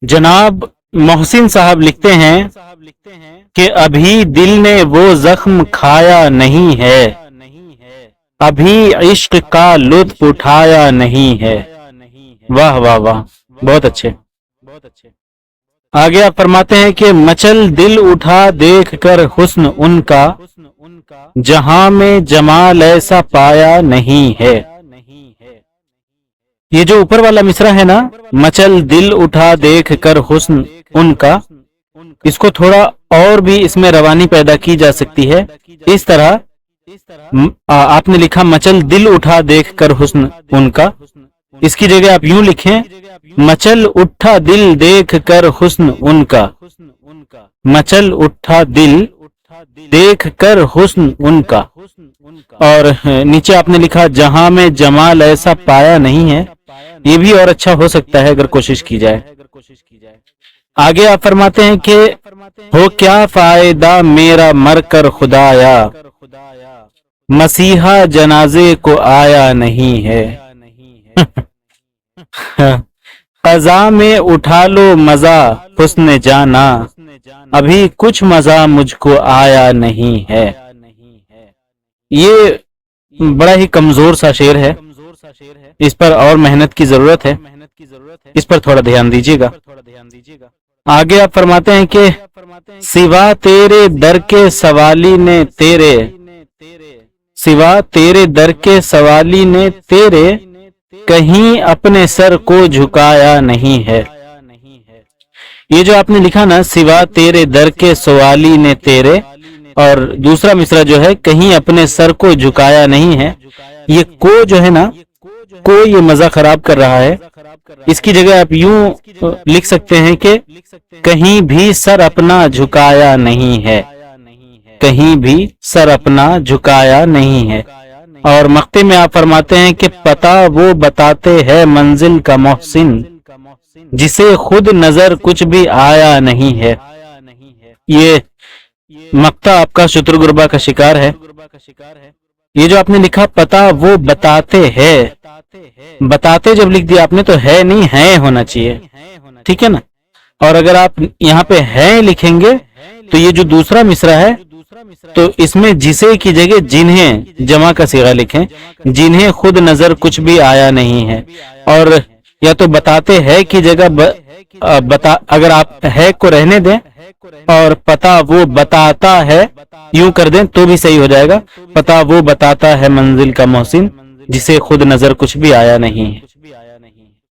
جناب محسن صاحب لکھتے ہیں کہ ابھی دل نے وہ زخم کھایا نہیں ہے، ابھی عشق کا لطف اٹھایا نہیں ہے۔ واہ واہ واہ، بہت اچھے۔ آگے آپ فرماتے ہیں کہ مچل دل اٹھا دیکھ کر حسن ان کا، جہاں میں جمال ایسا پایا نہیں ہے۔ یہ جو اوپر والا مصرع ہے نا، مچل دل اٹھا دیکھ کر حسن ان کا، اس کو تھوڑا اور بھی اس میں روانی پیدا کی جا سکتی ہے۔ اس طرح آپ نے لکھا مچل دل اٹھا دیکھ کر حسن ان کا، اس کی جگہ آپ یوں لکھیں مچل اٹھا دل دیکھ کر حسن ان کا، مچل اٹھا دل دیکھ کر حسن ان کا۔ اور نیچے آپ نے لکھا جہاں میں جمال ایسا پایا نہیں ہے، یہ بھی اور اچھا ہو سکتا ہے اگر کوشش کی جائے۔ آگے آپ فرماتے ہیں کہ ہو کیا فائدہ میرا مر کر خدایا، مسیحا جنازے کو آیا نہیں ہے۔ قضا میں اٹھا لو مزہ حسن جانا، ابھی کچھ مزہ مجھ کو آیا نہیں ہے۔ یہ بڑا ہی کمزور سا شعر ہے، اس پر اور محنت کی ضرورت ہے، اس پر تھوڑا دھیان دیجیے گا۔ آگے آپ فرماتے ہیں کہ سوا تیرے در کے سوالی نے تیرے، سوا تیرے در کے سوالی نے تیرے، کہیں اپنے سر کو جھکایا نہیں ہے۔ یہ جو آپ نے لکھا نا سوا تیرے در کے سوالی نے تیرے، اور دوسرا مصرع جو ہے کہیں اپنے سر کو جھکایا نہیں ہے، یہ کو جو ہے نا، کو یہ مزہ خراب کر رہا ہے، اس کی جگہ آپ یوں لکھ سکتے ہیں کہ کہیں بھی سر اپنا جھکایا نہیں ہے، کہیں بھی سر اپنا جھکایا نہیں ہے۔ اور مقطع میں آپ فرماتے ہیں کہ پتہ وہ بتاتے ہیں منزل کا محسن، جسے خود نظر کچھ بھی آیا نہیں ہے۔ یہ مقطع آپ کا شتر گربا کا شکار ہے۔ یہ جو آپ نے لکھا پتہ وہ بتاتے ہیں، بتاتے جب لکھ دیا آپ نے تو ہے نہیں ہے ہونا چاہیے، ٹھیک ہے نا۔ اور اگر آپ یہاں پہ ہے لکھیں گے تو یہ جو دوسرا مصرع ہے تو اس میں جسے کی جگہ جنہیں جمع کا صیغہ لکھیں، جنہیں خود نظر کچھ بھی آیا نہیں ہے۔ اور یا تو بتاتے ہیں کی جگہ اگر آپ ہے کو رہنے دیں اور پتہ وہ بتاتا ہے یوں کر دیں تو بھی صحیح ہو جائے گا، پتہ وہ بتاتا ہے منزل کا محسن، جسے خود نظر کچھ بھی آیا نہیں ہے۔